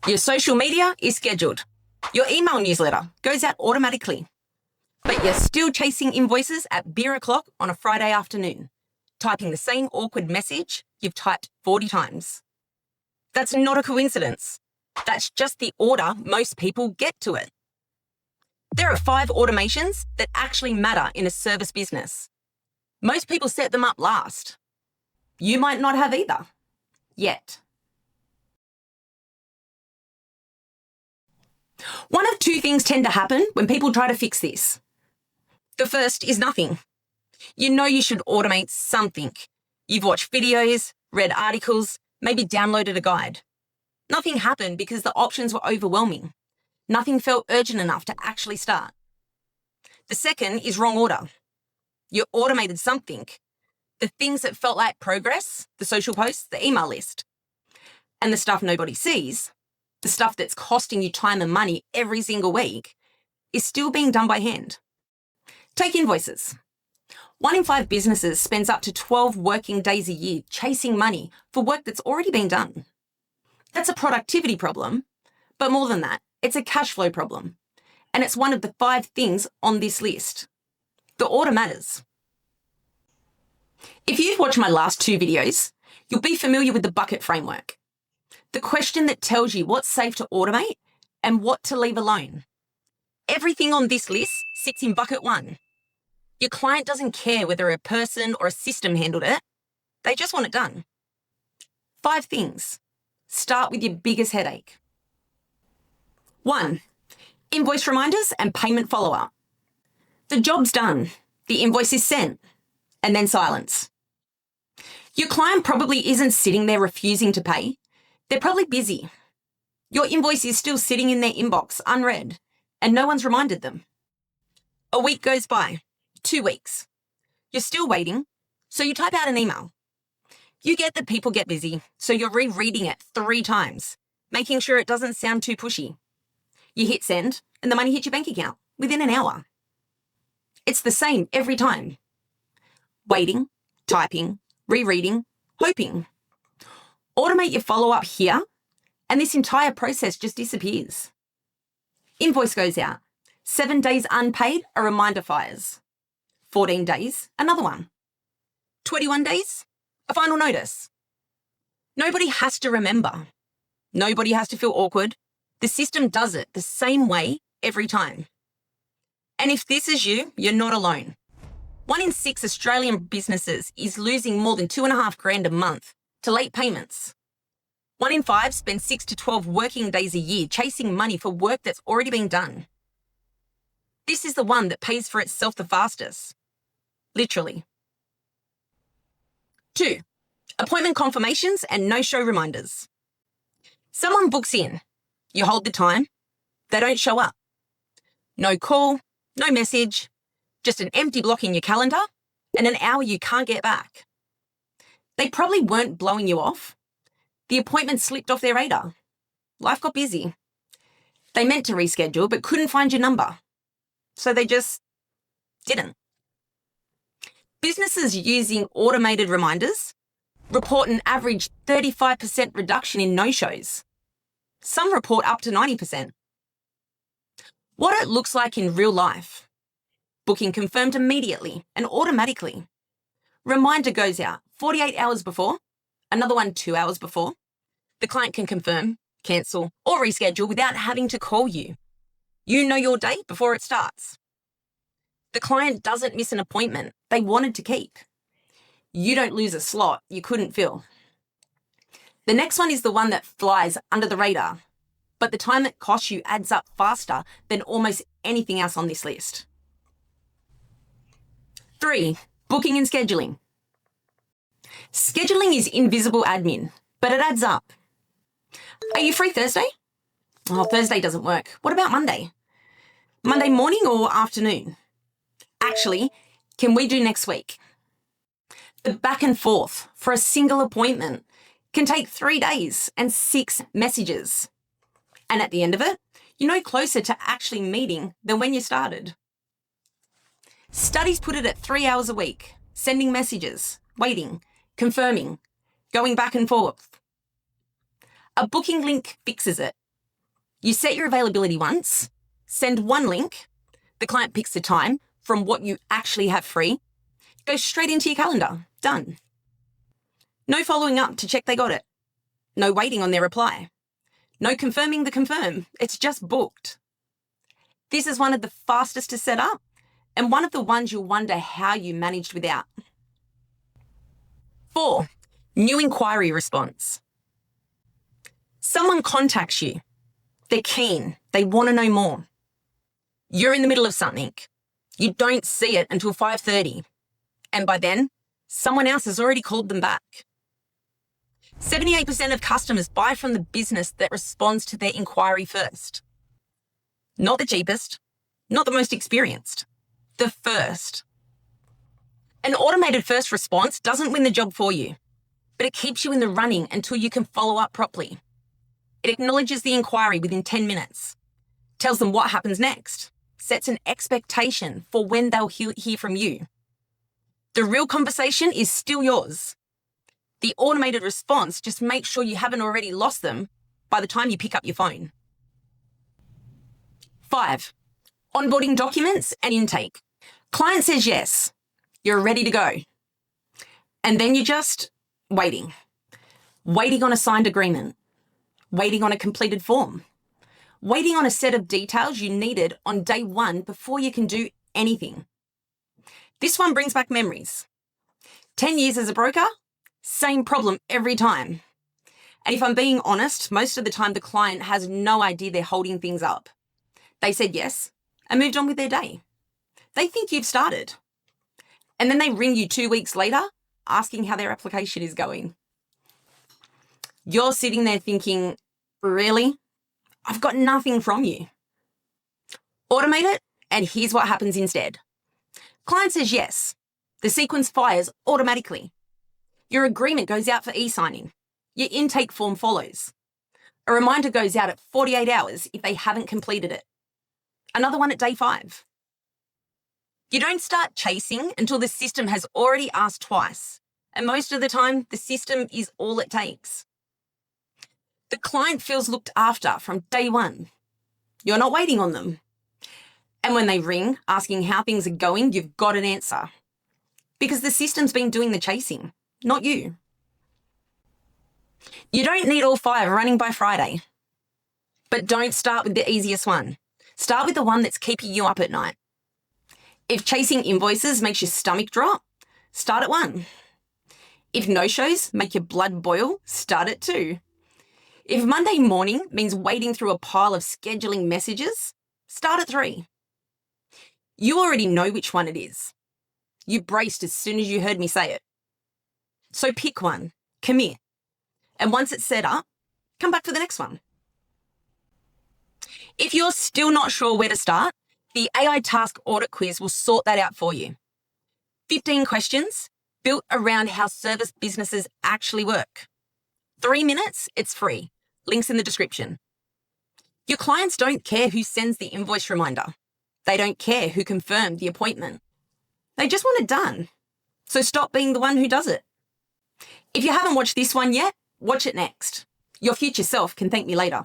Your social media is scheduled. Your email newsletter goes out automatically. But you're still chasing invoices at beer o'clock on a Friday afternoon, typing the same awkward message you've typed 40 times. That's not a coincidence. That's just the order most people get to it. There are 5 automations that actually matter in a service business. Most people set them up last. You might not have either. Yet. One of 2 things tend to happen when people try to fix this. The first is nothing. You know you should automate something. You've watched videos, read articles, maybe downloaded a guide. Nothing happened because the options were overwhelming. Nothing felt urgent enough to actually start. The second is wrong order. You automated something. The things that felt like progress, the social posts, the email list. And the stuff nobody sees, the stuff that's costing you time and money every single week, is still being done by hand. Take invoices. 1 in 5 businesses spends up to 12 working days a year chasing money for work that's already been done. That's a productivity problem, but more than that, it's a cash flow problem. And it's one of the 5 things on this list. The order matters. If you've watched my last 2 videos, you'll be familiar with the bucket framework. The question that tells you what's safe to automate and what to leave alone. Everything on this list sits in bucket 1. Your client doesn't care whether a person or a system handled it. They just want it done. 5 things. Start with your biggest headache. 1. Invoice reminders and payment follow-up. The job's done. The invoice is sent. And then silence. Your client probably isn't sitting there refusing to pay. They're probably busy. Your invoice is still sitting in their inbox, unread, and no one's reminded them. A week goes by. 2 weeks. You're still waiting, so you type out an email. You get that people get busy, so you're rereading it 3 times, making sure it doesn't sound too pushy. You hit send, and the money hits your bank account within an hour. It's the same every time. Waiting, typing, rereading, hoping. Automate your follow-up here, and this entire process just disappears. Invoice goes out. 7 days unpaid, a reminder fires. 14 days, another one. 21 days, a final notice. Nobody has to remember. Nobody has to feel awkward. The system does it the same way every time. And if this is you, you're not alone. 1 in 6 Australian businesses is losing more than $2,500 a month to late payments. 1 in 5 spends 6 to 12 working days a year chasing money for work that's already been done. This is the one that pays for itself the fastest. Literally. 2. Appointment confirmations and no-show reminders. Someone books in. You hold the time. They don't show up. No call, no message, just an empty block in your calendar and an hour you can't get back. They probably weren't blowing you off. The appointment slipped off their radar. Life got busy. They meant to reschedule but couldn't find your number. So they just didn't. Businesses using automated reminders report an average 35% reduction in no-shows. Some report up to 90%. What it looks like in real life. Booking confirmed immediately and automatically. Reminder goes out 48 hours before, another one 2 hours before. The client can confirm, cancel, or reschedule without having to call you. You know your date before it starts. The client doesn't miss an appointment they wanted to keep. You don't lose a slot you couldn't fill. The next one is the one that flies under the radar, but the time it costs you adds up faster than almost anything else on this list. 3. Booking and scheduling. Scheduling is invisible admin, but it adds up. Are you free Thursday? Oh, Thursday doesn't work. What about Monday? Monday morning or afternoon? Actually, can we do next week? The back and forth for a single appointment can take 3 days and 6 messages. And at the end of it, you're no closer to actually meeting than when you started. Studies put it at 3 hours a week, sending messages, waiting, confirming, going back and forth. A booking link fixes it. You set your availability once, send one link, the client picks the time from what you actually have free, goes straight into your calendar, done. No following up to check they got it. No waiting on their reply. No confirming the confirm, it's just booked. This is one of the fastest to set up and one of the ones you'll wonder how you managed without. 4, new inquiry response. Someone contacts you. They're keen, they want to know more. You're in the middle of something. You don't see it until 5:30. And by then, someone else has already called them back. 78% of customers buy from the business that responds to their inquiry first. Not the cheapest, not the most experienced, the first. An automated first response doesn't win the job for you, but it keeps you in the running until you can follow up properly. It acknowledges the inquiry within 10 minutes, tells them what happens next, sets an expectation for when they'll hear from you. The real conversation is still yours. The automated response just makes sure you haven't already lost them by the time you pick up your phone. 5, onboarding documents and intake. Client says yes, you're ready to go. And then you're just waiting. Waiting on a signed agreement. Waiting on a completed form. Waiting on a set of details you needed on day one before you can do anything. This one brings back memories. 10 years as a broker, same problem every time. And if I'm being honest, most of the time the client has no idea they're holding things up. They said yes and moved on with their day. They think you've started. And then they ring you 2 weeks later asking how their application is going. You're sitting there thinking, really? I've got nothing from you. Automate it, and here's what happens instead. Client says yes. The sequence fires automatically. Your agreement goes out for e-signing. Your intake form follows. A reminder goes out at 48 hours if they haven't completed it. Another one at day 5. You don't start chasing until the system has already asked twice, and most of the time, the system is all it takes. The client feels looked after from day one. You're not waiting on them. And when they ring asking how things are going, you've got an answer. Because the system's been doing the chasing, not you. You don't need all 5 running by Friday. But don't start with the easiest one. Start with the one that's keeping you up at night. If chasing invoices makes your stomach drop, start at 1. If no-shows make your blood boil, start at 2. If Monday morning means wading through a pile of scheduling messages, start at 3. You already know which one it is. You braced as soon as you heard me say it. So pick one, commit, and once it's set up, come back for the next one. If you're still not sure where to start, the AI Task Audit Quiz will sort that out for you. 15 questions built around how service businesses actually work. 3 minutes, it's free. Links in the description. Your clients don't care who sends the invoice reminder. They don't care who confirmed the appointment. They just want it done. So stop being the one who does it. If you haven't watched this one yet, watch it next. Your future self can thank me later.